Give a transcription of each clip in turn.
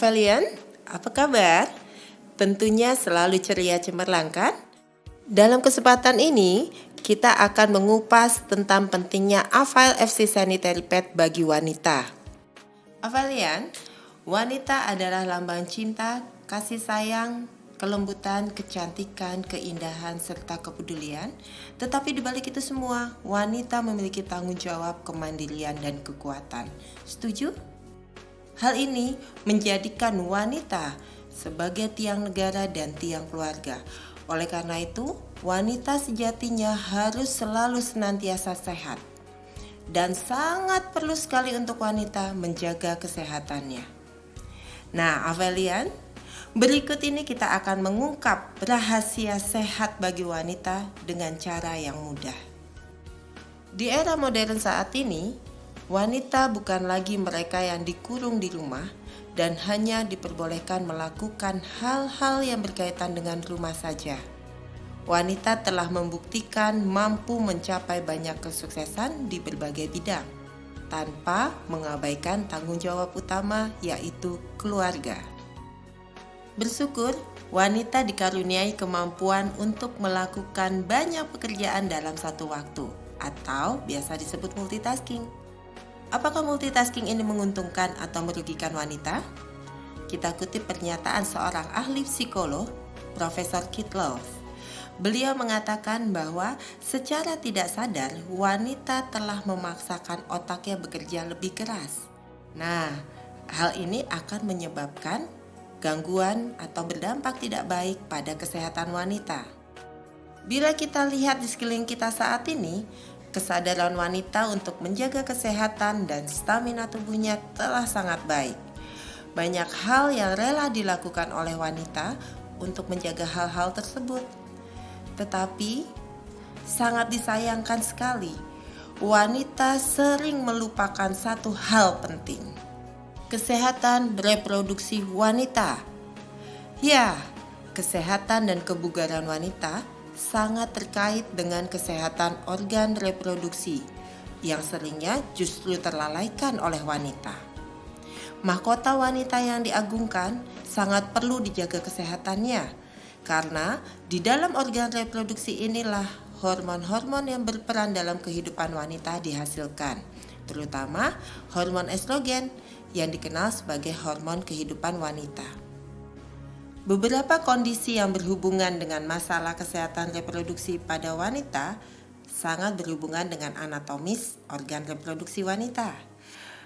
Avelian, apa kabar? Tentunya selalu ceria cemerlang kan? Dalam kesempatan ini, kita akan mengupas tentang pentingnya Avail FC Sanitary Pad bagi wanita. Avelian, wanita adalah lambang cinta, kasih sayang, kelembutan, kecantikan, keindahan, serta kepedulian. Tetapi di balik itu semua, wanita memiliki tanggung jawab, kemandirian, dan kekuatan. Setuju? Hal ini menjadikan wanita sebagai tiang negara dan tiang keluarga. Oleh karena itu, wanita sejatinya harus selalu senantiasa sehat. Dan sangat perlu sekali untuk wanita menjaga kesehatannya. Nah, Avelian, berikut ini kita akan mengungkap rahasia sehat bagi wanita dengan cara yang mudah. Di era modern saat ini, wanita bukan lagi mereka yang dikurung di rumah dan hanya diperbolehkan melakukan hal-hal yang berkaitan dengan rumah saja. Wanita telah membuktikan mampu mencapai banyak kesuksesan di berbagai bidang tanpa mengabaikan tanggung jawab utama, yaitu keluarga. Bersyukur, wanita dikaruniai kemampuan untuk melakukan banyak pekerjaan dalam satu waktu, atau biasa disebut multitasking. Apakah multitasking ini menguntungkan atau merugikan wanita? Kita kutip pernyataan seorang ahli psikolog, Profesor Kitloff. Beliau mengatakan bahwa secara tidak sadar wanita telah memaksakan otaknya bekerja lebih keras. Nah, hal ini akan menyebabkan gangguan atau berdampak tidak baik pada kesehatan wanita. Bila kita lihat di sekeliling kita saat ini, kesadaran wanita untuk menjaga kesehatan dan stamina tubuhnya telah sangat baik. Banyak hal yang rela dilakukan oleh wanita untuk menjaga hal-hal tersebut. Tetapi, sangat disayangkan sekali, wanita sering melupakan satu hal penting. Kesehatan reproduksi wanita. Ya, kesehatan dan kebugaran wanita sangat terkait dengan kesehatan organ reproduksi yang seringnya justru terlalaikan oleh wanita. Mahkota wanita yang diagungkan sangat perlu dijaga kesehatannya karena di dalam organ reproduksi inilah hormon-hormon yang berperan dalam kehidupan wanita dihasilkan, terutama hormon estrogen yang dikenal sebagai hormon kehidupan wanita. Beberapa kondisi yang berhubungan dengan masalah kesehatan reproduksi pada wanita sangat berhubungan dengan anatomis organ reproduksi wanita.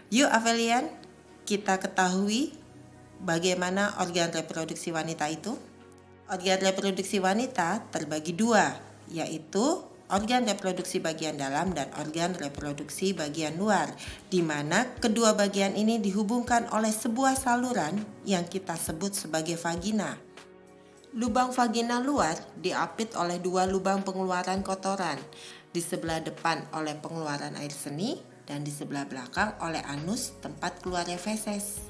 Yuk Avelian, kita ketahui bagaimana organ reproduksi wanita itu. Organ reproduksi wanita terbagi dua, yaitu organ reproduksi bagian dalam dan organ reproduksi bagian luar, di mana kedua bagian ini dihubungkan oleh sebuah saluran yang kita sebut sebagai vagina. Lubang vagina luar diapit oleh dua lubang pengeluaran kotoran, di sebelah depan oleh pengeluaran air seni dan di sebelah belakang oleh anus tempat keluarnya feses.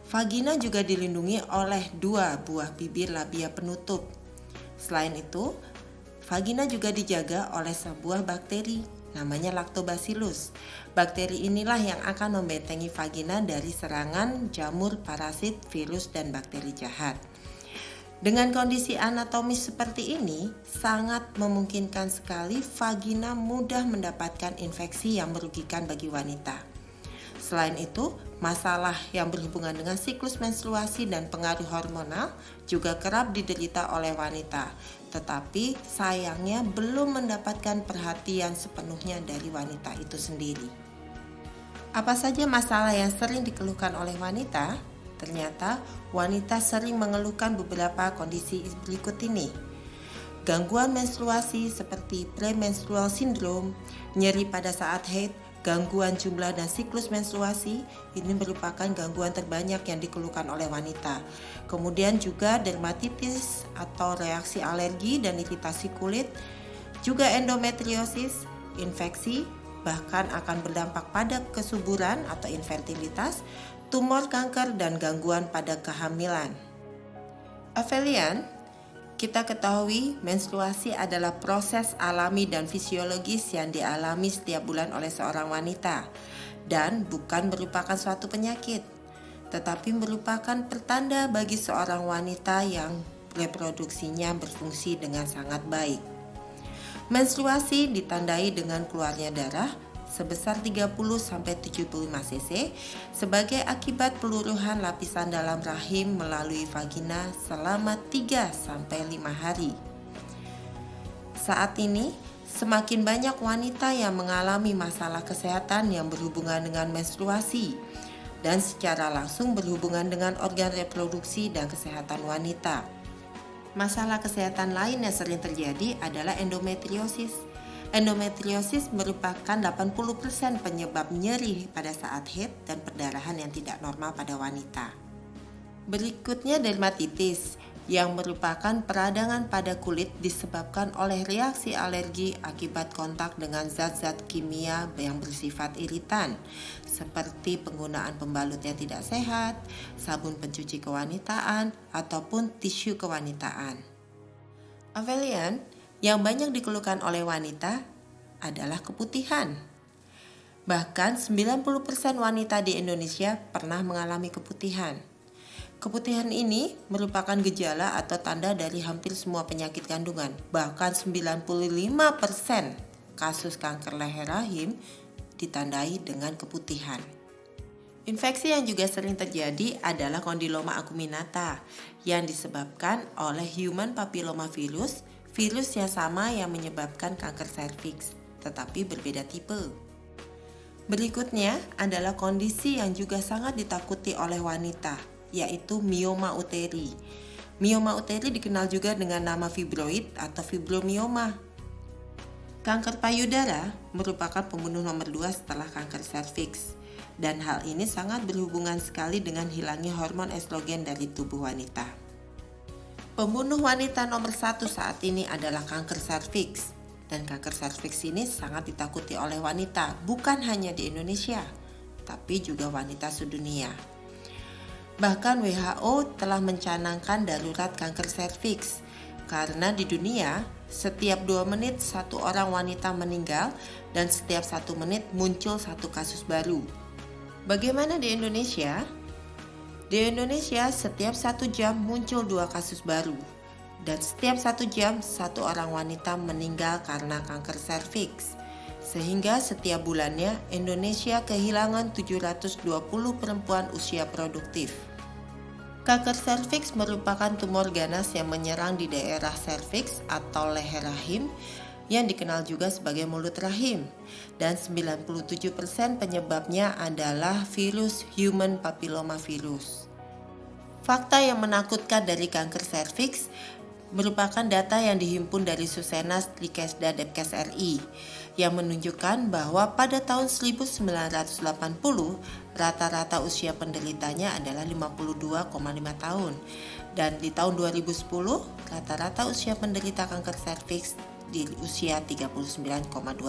Vagina juga dilindungi oleh dua buah bibir labia penutup. Selain itu, vagina juga dijaga oleh sebuah bakteri, namanya Lactobacillus. Bakteri inilah yang akan membentengi vagina dari serangan jamur, parasit, virus, dan bakteri jahat. Dengan kondisi anatomis seperti ini, sangat memungkinkan sekali vagina mudah mendapatkan infeksi yang merugikan bagi wanita. Selain itu, masalah yang berhubungan dengan siklus menstruasi dan pengaruh hormonal juga kerap diderita oleh wanita, tetapi sayangnya belum mendapatkan perhatian sepenuhnya dari wanita itu sendiri. Apa saja masalah yang sering dikeluhkan oleh wanita? Ternyata wanita sering mengeluhkan beberapa kondisi berikut ini. Gangguan menstruasi seperti premenstrual syndrome, nyeri pada saat haid, gangguan jumlah dan siklus menstruasi, ini merupakan gangguan terbanyak yang dikeluhkan oleh wanita. Kemudian juga dermatitis atau reaksi alergi dan iritasi kulit, juga endometriosis, infeksi, bahkan akan berdampak pada kesuburan atau infertilitas, tumor, kanker, dan gangguan pada kehamilan. Avelian, kita ketahui menstruasi adalah proses alami dan fisiologis yang dialami setiap bulan oleh seorang wanita dan bukan merupakan suatu penyakit. tetapi merupakan pertanda bagi seorang wanita yang reproduksinya berfungsi dengan sangat baik. Menstruasi ditandai dengan keluarnya darah sebesar 30-75 cc sebagai akibat peluruhan lapisan dalam rahim melalui vagina selama 3-5 hari. Saat ini, semakin banyak wanita yang mengalami masalah kesehatan yang berhubungan dengan menstruasi dan secara langsung berhubungan dengan organ reproduksi dan kesehatan wanita. Masalah kesehatan lain yang sering terjadi adalah endometriosis. Endometriosis merupakan 80% penyebab nyeri pada saat haid dan perdarahan yang tidak normal pada wanita. Berikutnya dermatitis, yang merupakan peradangan pada kulit disebabkan oleh reaksi alergi akibat kontak dengan zat-zat kimia yang bersifat iritan, seperti penggunaan pembalut yang tidak sehat, sabun pencuci kewanitaan, ataupun tisu kewanitaan. Aphelion yang banyak dikeluhkan oleh wanita adalah keputihan. Bahkan 90% wanita di Indonesia pernah mengalami keputihan. Keputihan ini merupakan gejala atau tanda dari hampir semua penyakit kandungan. Bahkan 95% kasus kanker leher rahim ditandai dengan keputihan. Infeksi yang juga sering terjadi adalah kondiloma acuminata yang disebabkan oleh human papillomavirus, virus yang sama yang menyebabkan kanker serviks, tetapi berbeda tipe. Berikutnya adalah kondisi yang juga sangat ditakuti oleh wanita, yaitu mioma uteri. Mioma uteri dikenal juga dengan nama fibroid atau fibromioma. Kanker payudara merupakan pembunuh nomor 2 setelah kanker serviks, dan hal ini sangat berhubungan sekali dengan hilangnya hormon estrogen dari tubuh wanita. Pembunuh wanita nomor 1 saat ini adalah kanker serviks, dan kanker serviks ini sangat ditakuti oleh wanita, bukan hanya di Indonesia, tapi juga wanita sedunia. Bahkan WHO telah mencanangkan darurat kanker serviks, karena di dunia setiap 2 menit 1 orang wanita meninggal dan setiap 1 menit muncul 1 kasus baru. Bagaimana di Indonesia? Di Indonesia setiap 1 jam muncul 2 kasus baru, dan setiap 1 jam 1 orang wanita meninggal karena kanker serviks. Sehingga setiap bulannya Indonesia kehilangan 720 perempuan usia produktif. Kanker serviks merupakan tumor ganas yang menyerang di daerah serviks atau leher rahim yang dikenal juga sebagai mulut rahim, dan 97% penyebabnya adalah virus human papillomavirus. Fakta yang menakutkan dari kanker serviks merupakan data yang dihimpun dari Susenas Likesda Depkes RI yang menunjukkan bahwa pada tahun 1980 rata-rata usia penderitanya adalah 52,5 tahun, dan di tahun 2010 rata-rata usia penderita kanker serviks di usia 39,2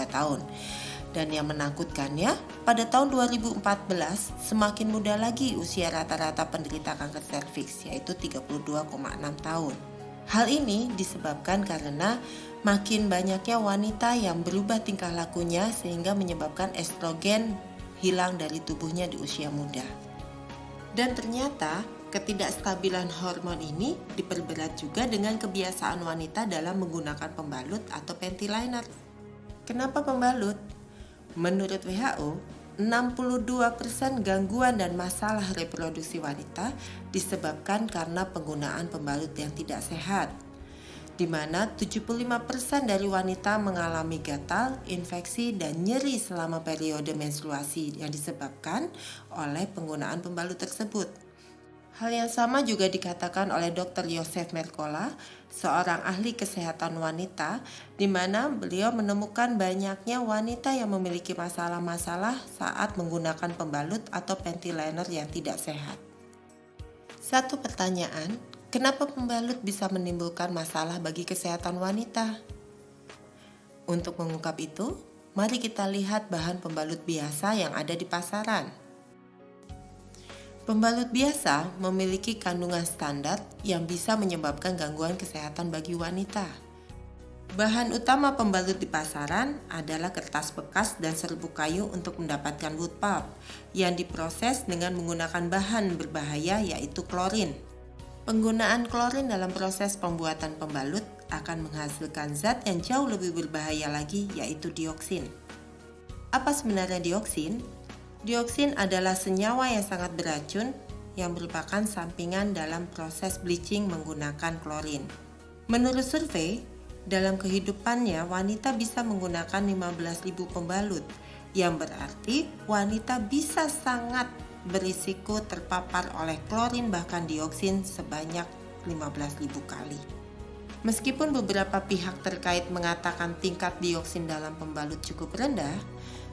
tahun. Dan yang menakutkannya, pada tahun 2014 semakin muda lagi usia rata-rata penderita kanker serviks, yaitu 32,6 tahun. Hal ini disebabkan karena makin banyaknya wanita yang berubah tingkah lakunya sehingga menyebabkan estrogen hilang dari tubuhnya di usia muda. Dan ternyata ketidakstabilan hormon ini diperberat juga dengan kebiasaan wanita dalam menggunakan pembalut atau panty liner. Kenapa pembalut? Menurut WHO, 62% gangguan dan masalah reproduksi wanita disebabkan karena penggunaan pembalut yang tidak sehat, di mana 75% dari wanita mengalami gatal, infeksi, dan nyeri selama periode menstruasi yang disebabkan oleh penggunaan pembalut tersebut. Hal yang sama juga dikatakan oleh Dr. Yosef Mercola, seorang ahli kesehatan wanita, di mana beliau menemukan banyaknya wanita yang memiliki masalah-masalah saat menggunakan pembalut atau panty liner yang tidak sehat. Satu pertanyaan, kenapa pembalut bisa menimbulkan masalah bagi kesehatan wanita? Untuk mengungkap itu, mari kita lihat bahan pembalut biasa yang ada di pasaran. Pembalut biasa memiliki kandungan standar yang bisa menyebabkan gangguan kesehatan bagi wanita. Bahan utama pembalut di pasaran adalah kertas bekas dan serbuk kayu untuk mendapatkan wood pulp yang diproses dengan menggunakan bahan berbahaya yaitu klorin. Penggunaan klorin dalam proses pembuatan pembalut akan menghasilkan zat yang jauh lebih berbahaya lagi yaitu dioksin. Apa sebenarnya dioksin? Dioksin adalah senyawa yang sangat beracun yang merupakan sampingan dalam proses bleaching menggunakan klorin. Menurut survei, dalam kehidupannya wanita bisa menggunakan 15.000 pembalut, yang berarti wanita bisa sangat berisiko terpapar oleh klorin bahkan dioksin sebanyak 15.000 kali. Meskipun beberapa pihak terkait mengatakan tingkat dioksin dalam pembalut cukup rendah,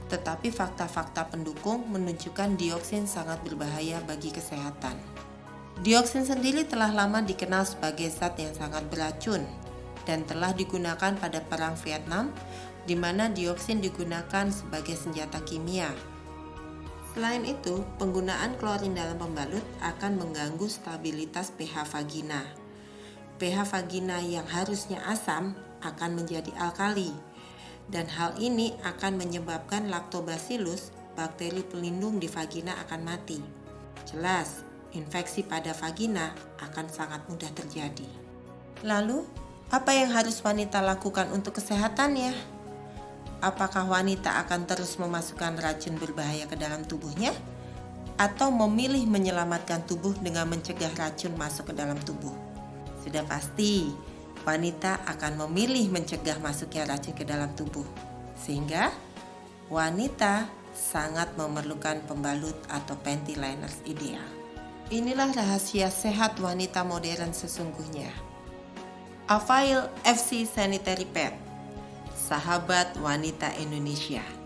tetapi fakta-fakta pendukung menunjukkan dioksin sangat berbahaya bagi kesehatan. Dioksin sendiri telah lama dikenal sebagai zat yang sangat beracun dan telah digunakan pada Perang Vietnam, di mana dioksin digunakan sebagai senjata kimia. Selain itu, penggunaan klorin dalam pembalut akan mengganggu stabilitas pH vagina. pH vagina yang harusnya asam akan menjadi alkali, dan hal ini akan menyebabkan Lactobacillus, bakteri pelindung di vagina akan mati. Jelas, infeksi pada vagina akan sangat mudah terjadi. Lalu, apa yang harus wanita lakukan untuk kesehatannya? Apakah wanita akan terus memasukkan racun berbahaya ke dalam tubuhnya? Atau memilih menyelamatkan tubuh dengan mencegah racun masuk ke dalam tubuh? Sudah pasti, wanita akan memilih mencegah masuknya racun ke dalam tubuh. Sehingga, wanita sangat memerlukan pembalut atau panty liners ideal. Inilah rahasia sehat wanita modern sesungguhnya. Avail FC Sanitary Pad, sahabat wanita Indonesia.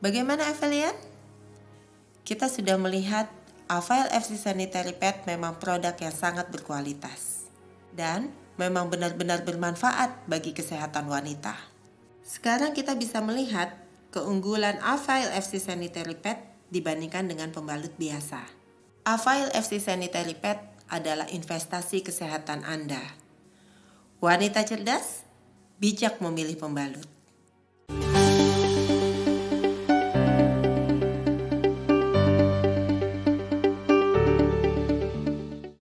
Bagaimana Avalian? Kita sudah melihat Avail FC Sanitary Pad memang produk yang sangat berkualitas dan memang benar-benar bermanfaat bagi kesehatan wanita. Sekarang kita bisa melihat keunggulan Avail FC Sanitary Pad dibandingkan dengan pembalut biasa. Avail FC Sanitary Pad adalah investasi kesehatan Anda. Wanita cerdas, bijak memilih pembalut.